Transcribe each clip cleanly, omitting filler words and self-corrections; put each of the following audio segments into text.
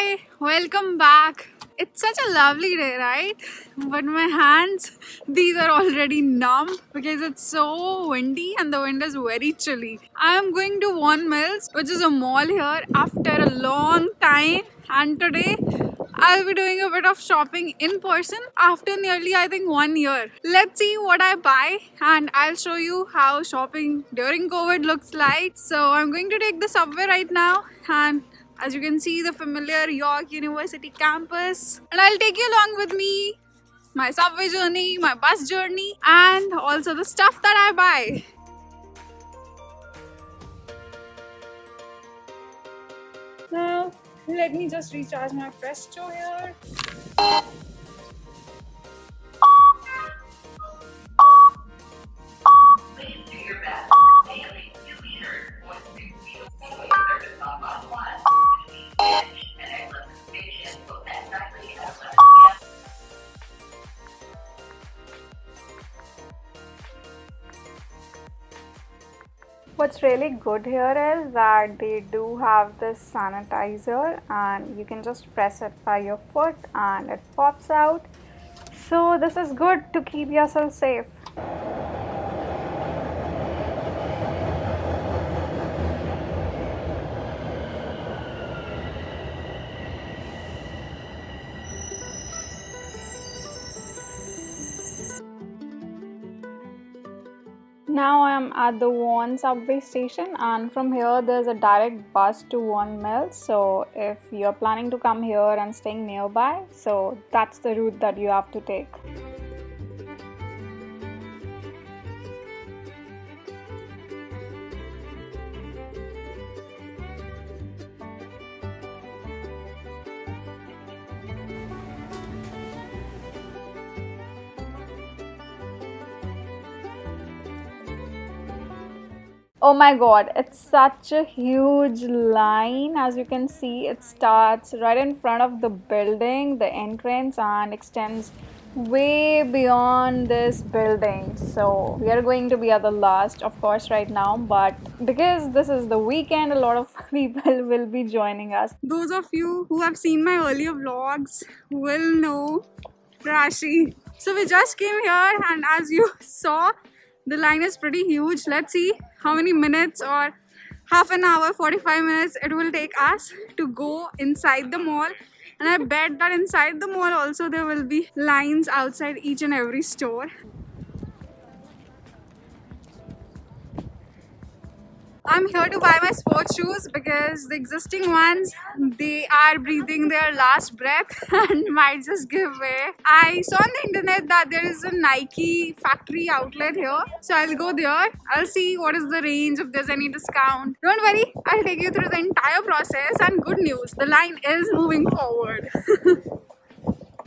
Hi, welcome back. It's such a lovely day, right? But my hands, these are already numb because it's so windy and the wind is very chilly. I am going to Vaughan Mills, which is a mall here, after a long time. And today, I'll be doing a bit of shopping in person after nearly, I think, 1 year. Let's see what I buy and I'll show you how shopping during COVID looks like. So I'm going to take the subway right now, and as you can see, the familiar York University campus. And I'll take you along with me, my subway journey, my bus journey, and also the stuff that I buy. Now, let me just recharge my Presto here. What's really good here is that they do have this sanitizer and you can just press it by your foot and it pops out. So this is good to keep yourself safe. Now I am at the Vaughan subway station, and from here there's a direct bus to Vaughan Mills. So if you're planning to come here and staying nearby, so that's the route that you have to take. Oh my god, it's such a huge line. As you can see, it starts right in front of the building, the entrance, and extends way beyond this building. So we are going to be at the last, of course, right now, but because this is the weekend, a lot of people will be joining us. Those of you who have seen my earlier vlogs will know Rashi. So we just came here, and as you saw, the line is pretty huge. Let's see how many minutes or half an hour, 45 minutes it will take us to go inside the mall. And I bet that inside the mall also there will be lines outside each and every store. I'm here to buy my sports shoes because the existing ones, they are breathing their last breath and might just give way. I saw on the internet that there is a Nike factory outlet here. So I'll go there. I'll see what is the range, if there's any discount. Don't worry, I'll take you through the entire process, and good news, the line is moving forward.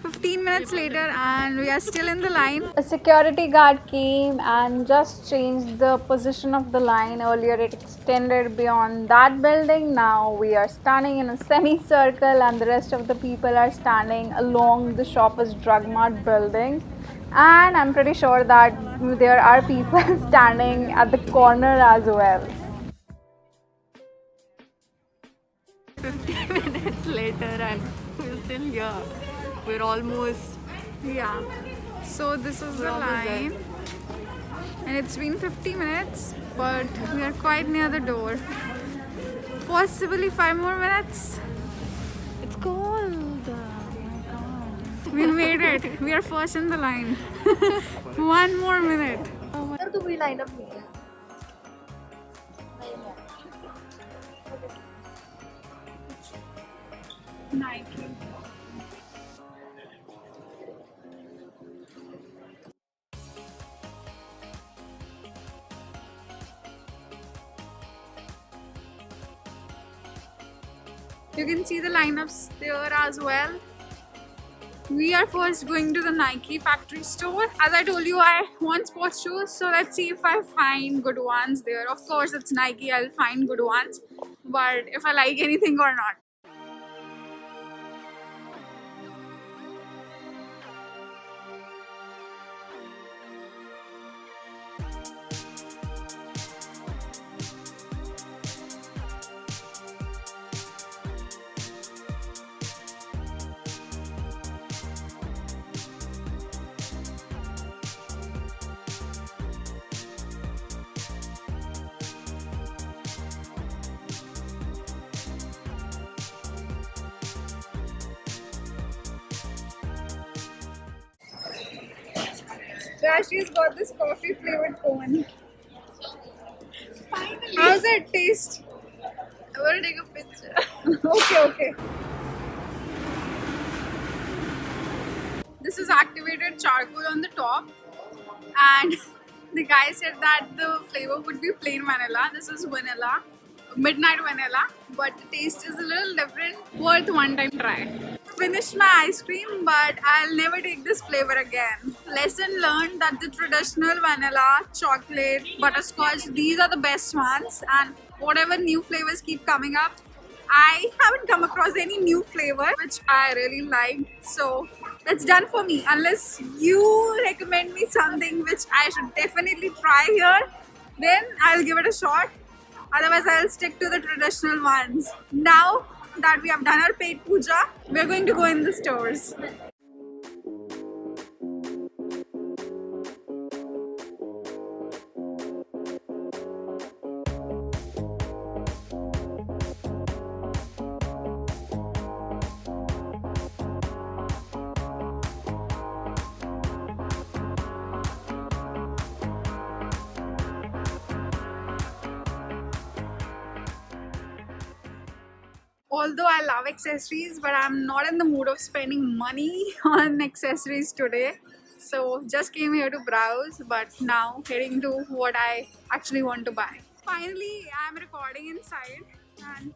15 minutes later and we are still in the line. A security guard came and just changed the position of the line. Earlier it extended beyond that building. Now we are standing in a semicircle and the rest of the people are standing along the Shoppers Drug Mart building. And I'm pretty sure that there are people standing at the corner as well. 50 minutes later and we're still here. We're almost... Yeah. So this is the line. And it's been 50 minutes, but we are quite near the door. Possibly 5 more minutes. It's cold. Oh my god. We made it. We are first in the line. 1 more minute. तो कोई lineup नहीं है. Nike. You can see the lineups there as well. We are first going to the Nike factory store. As I told you, I want sports shoes, so let's see if I find good ones there. Of course, it's Nike, I'll find good ones, but if I like anything or not. Rashi's got this coffee flavored cone. Finally. How's it taste? I want to take a picture. Okay. This is activated charcoal on the top, and the guy said that the flavor would be plain vanilla. This is vanilla, midnight vanilla, but the taste is a little different. Worth one time try. Finished my ice cream, but I'll never take this flavor again. Lesson learned that the traditional vanilla, chocolate, butterscotch, these are the best ones, and whatever new flavors keep coming up, I haven't come across any new flavor which I really liked. So that's done for me. Unless you recommend me something which I should definitely try here, then I'll give it a shot. Otherwise, I'll stick to the traditional ones. Now that we have done our paid puja, we're going to go in the stores. Although I love accessories, but I'm not in the mood of spending money on accessories today. So just came here to browse, but now heading to what I actually want to buy. Finally, I'm recording inside, and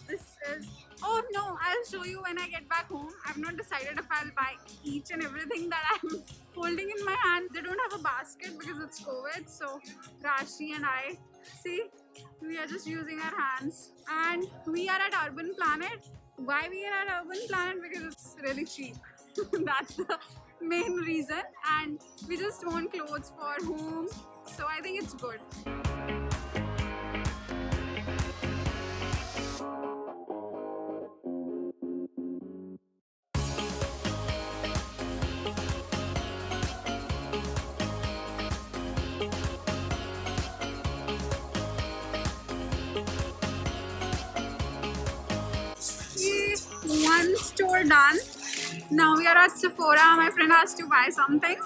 this is... Oh no, I'll show you when I get back home. I've not decided if I'll buy each and everything that I'm holding in my hand. They don't have a basket because it's COVID, so Rashi and I, see, we are just using our hands. And we are at Urban Planet. Why we are at Urban Planet? Because it's really cheap. That's the main reason. And we just want clothes for home, so I think it's good. One store done. Now we are at Sephora. My friend has to buy something.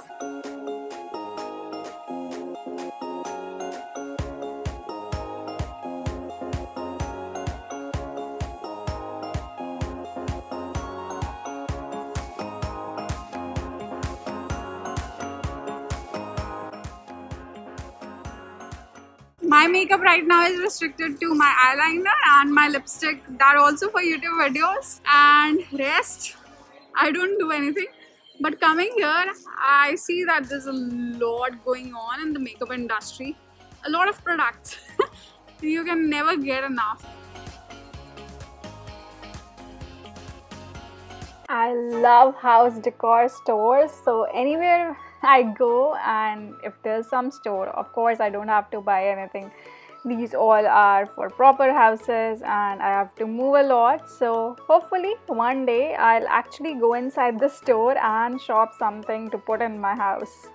My makeup right now is restricted to my eyeliner and my lipstick. That also for YouTube videos, and rest I don't do anything. But coming here, I see that there's a lot going on in the makeup industry. A lot of products. You can never get enough. I love house decor stores, so anywhere I go, and if there's some store, of course I don't have to buy anything. These all are for proper houses and I have to move a lot, so hopefully one day I'll actually go inside the store and shop something to put in my house.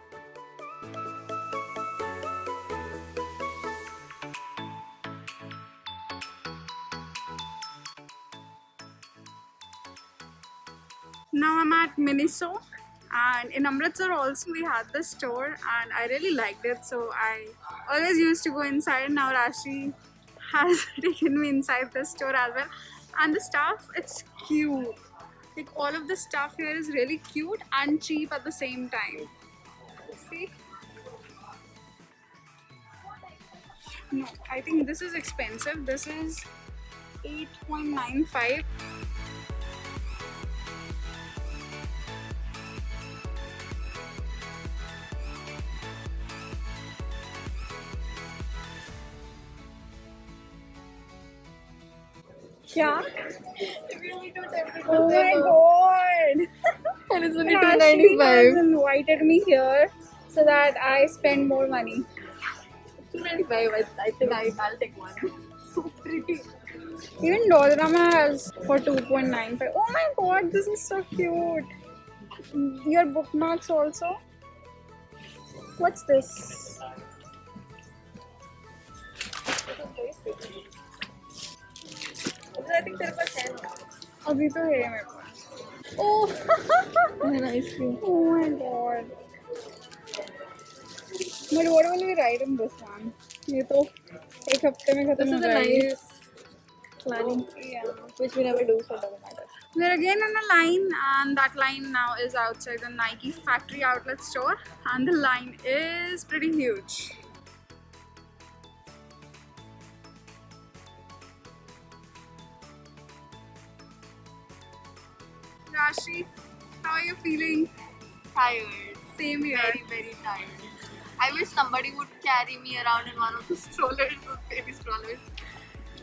Now I'm at Miniso, and in Amritsar also we had this store and I really liked it, so I always used to go inside. Now Rashi has taken me inside this store as well, and the stuff, it's cute. Like all of the stuff here is really cute and cheap at the same time. See? No, I think this is expensive. This is 8.95. Yeah. Oh my god! And it's only Ashley has $2.95. invited me here so that I spend more money. $2.95. I think I'll take one. So pretty. Even Dollarama has for 2.95. Oh my god, this is so cute. Your bookmarks also. What's this? I think there was 10. अभी तो है मेरे पास. Oh. And ice cream. Oh my god. But what will we write in this one? ये तो एक हफ्ते में This खत्म हो is a जाएगी. nice planning, Yeah. which we never do, so it doesn't matter. We're again in a line, and that line now is outside the Nike factory outlet store, and the line is pretty huge. Rashi, how are you feeling? Tired. Same here. Very, very tired. I wish somebody would carry me around in one of the strollers, those baby strollers.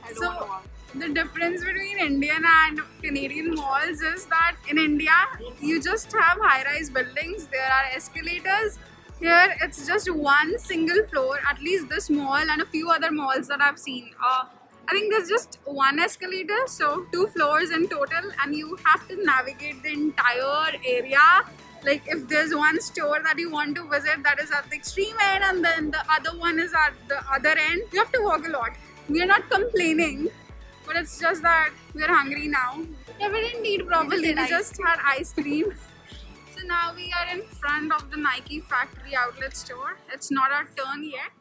I don't want to walk. The difference between Indian and Canadian malls is that in India, you just have high-rise buildings, there are escalators. Here, it's just one single floor, at least this mall and a few other malls that I've seen. I think there's just one escalator, so 2 floors in total, and you have to navigate the entire area. Like if there's one store that you want to visit that is at the extreme end, and then the other one is at the other end, you have to walk a lot. We are not complaining, but it's just that we're hungry now. Yeah, we didn't eat properly, we just had ice cream. So now we are in front of the Nike factory outlet store. It's not our turn yet.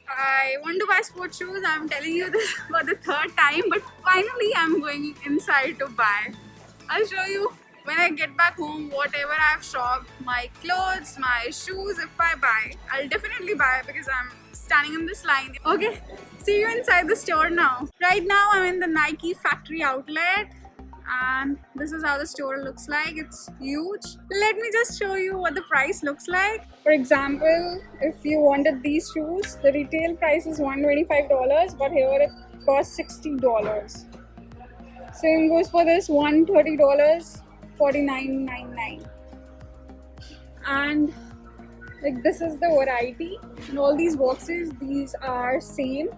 I want to buy sports shoes. I'm telling you this for the 3rd time, but finally I'm going inside to buy. I'll show you when I get back home whatever I've shopped, my clothes, my shoes, if I buy. I'll definitely buy because I'm standing in this line. Okay, see you inside the store now. Right now I'm in the Nike factory outlet, and this is how the store looks like. It's huge. Let me just show you what the price looks like. For example, if you wanted these shoes, the retail price is $125, but here it costs $60. Same goes for this, $130, $49.99. And like this is the variety. In all these boxes, these are same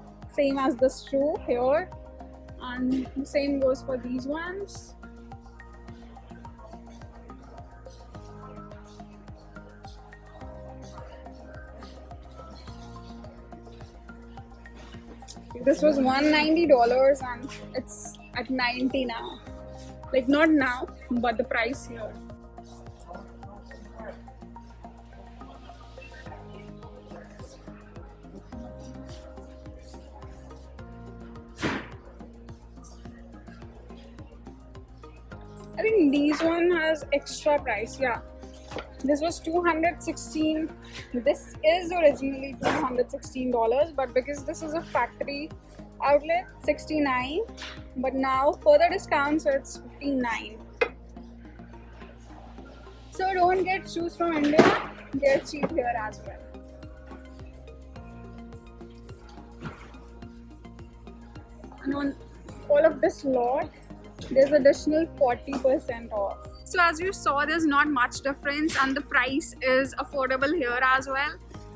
as the shoe here. And the same goes for these ones. This was $190 and it's at $90 now. Like not now, but the price here. I think these one has extra price. Yeah, this was $216. This is originally $216, but because this is a factory outlet, $69. But now further discounts, so it's $59. So don't get shoes from India. They're cheap here as well. And on all of this lot, there's additional 40% off. So as you saw, there's not much difference and the price is affordable here as well.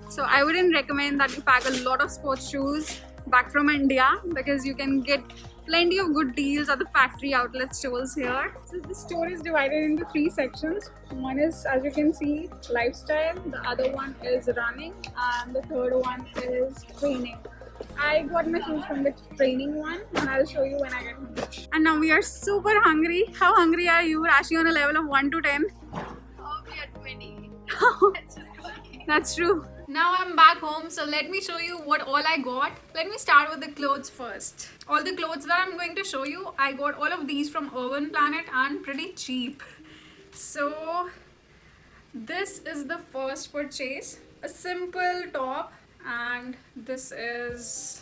So I wouldn't recommend that you pack a lot of sports shoes back from India, because you can get plenty of good deals at the factory outlet stores here. So the store is divided into 3 sections. One is, as you can see, lifestyle, the other one is running, and the third one is training. I got my shoes from the training one, and I'll show you when I get home. And now we are super hungry. How hungry are you, Rashi, on a level of 1 to 10? Probably at 20. That's true. Now I'm back home, so let me show you what all I got. Let me start with the clothes first. All the clothes that I'm going to show you, I got all of these from Urban Planet and pretty cheap. So this is the first purchase. A simple top, and this is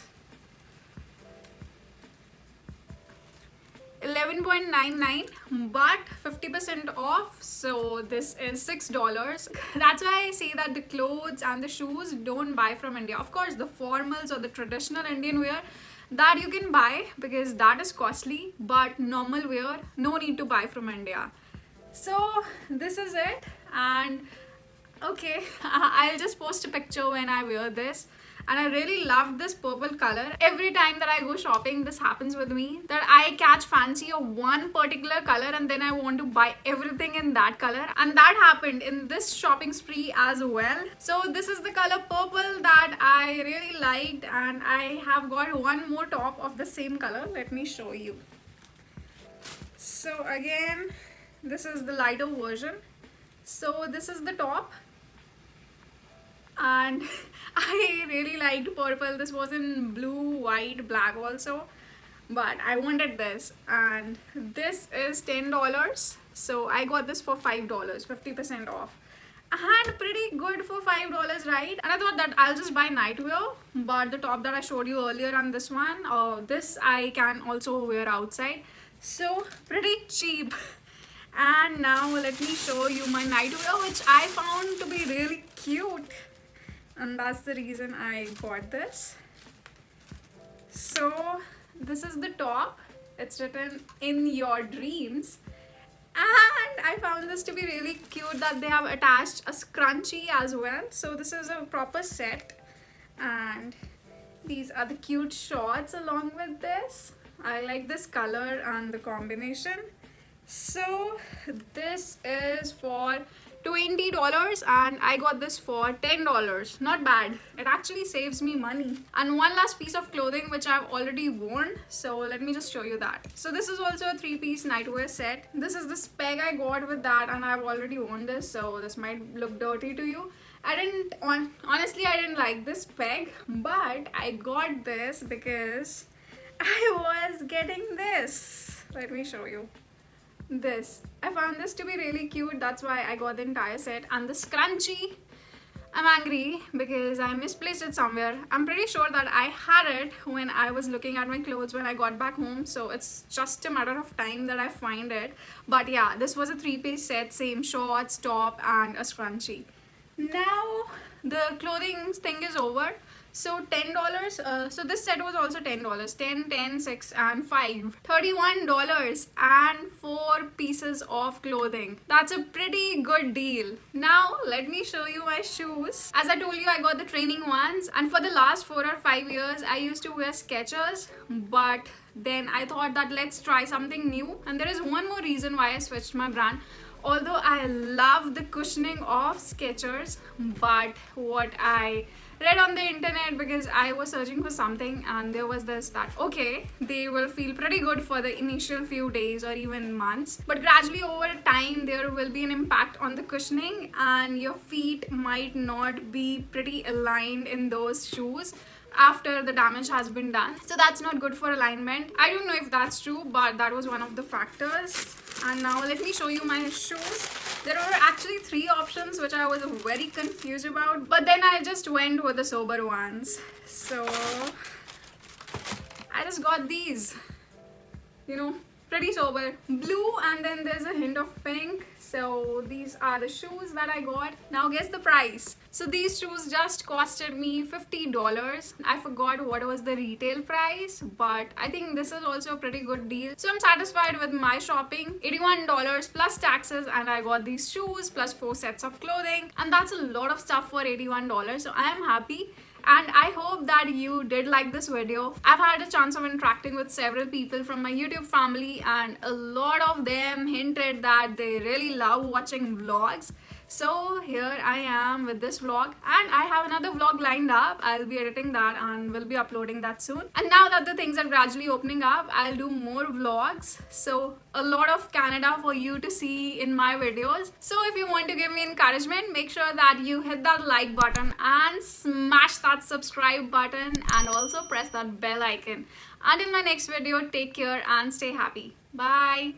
$11.99, but 50% off, so this is $6. That's why I say that the clothes and the shoes don't buy from India. Of course, the formals or the traditional Indian wear, that you can buy because that is costly, but normal wear, no need to buy from India. So this is it, and okay, I'll just post a picture when I wear this. And I really love this purple color. Every time that I go shopping, this happens with me, that I catch fancy of one particular color and then I want to buy everything in that color. And that happened in this shopping spree as well. So this is the color purple that I really liked, and I have got one more top of the same color. Let me show you. So again, this is the lighter version. So this is the top. and I really liked purple. This was in blue, white, black also, but I wanted this, and this is $10. So I got this for $5, 50% off, and pretty good for $5, right? And I thought that I'll just buy nightwear, but the top that I showed you earlier on this one, this I can also wear outside, so pretty cheap. And now let me show you my nightwear, which I found to be really cute, and that's the reason I got this. So this is the top. It's written "In Your Dreams," and I found this to be really cute that they have attached a scrunchie as well. So this is a proper set, and these are the cute shorts along with this. I like this color and the combination. So this is for $20 and I got this for $10. Not bad. It actually saves me money. And one last piece of clothing which I've already worn. So let me just show you that. So this is also a 3-piece nightwear set. This is this peg I got with that, and I've already worn this, so this might look dirty to you. Honestly, I didn't like this peg, but I got this because I was getting this. Let me show you. This. I found this to be really cute. That's why I got the entire set. And the scrunchie, I'm angry because I misplaced it somewhere. I'm pretty sure that I had it when I was looking at my clothes when I got back home. So it's just a matter of time that I find it. But yeah, this was a 3-piece set. Same shorts, top, and a scrunchie. Now the clothing thing is over. So $10. So this set was also $10. 10, 10, 6, and 5. $31 and 4 pieces of clothing. That's a pretty good deal. Now let me show you my shoes. As I told you, I got the training ones, and for the last 4 or 5 years I used to wear Skechers, but then I thought that let's try something new. And there is one more reason why I switched my brand. Although I love the cushioning of Skechers, but what I read on the internet, because I was searching for something, and there was this that okay, they will feel pretty good for the initial few days or even months, but gradually over time there will be an impact on the cushioning and your feet might not be pretty aligned in those shoes after the damage has been done. So that's not good for alignment. I don't know if that's true, but that was one of the factors. And now let me show you my shoes. There were actually 3 options which I was very confused about, but then I just went with the sober ones. So I just got these, you know, pretty sober blue, and then there's a hint of pink. So these are the shoes that I got. Now guess the price. So these shoes just costed me $50. I forgot what was the retail price, but I think this is also a pretty good deal. So I'm satisfied with my shopping. $81 plus taxes, and I got these shoes plus 4 sets of clothing, and that's a lot of stuff for $81. So I am happy. And I hope that you did like this video. I've had a chance of interacting with several people from my YouTube family, and a lot of them hinted that they really love watching vlogs. So here I am with this vlog, and I have another vlog lined up. I'll be editing that and will be uploading that soon. And now that the things are gradually opening up, I'll do more vlogs. So a lot of Canada for you to see in my videos. So if you want to give me encouragement, make sure that you hit that like button and smash that subscribe button, and also press that bell icon. Until my next video, take care and stay happy. Bye.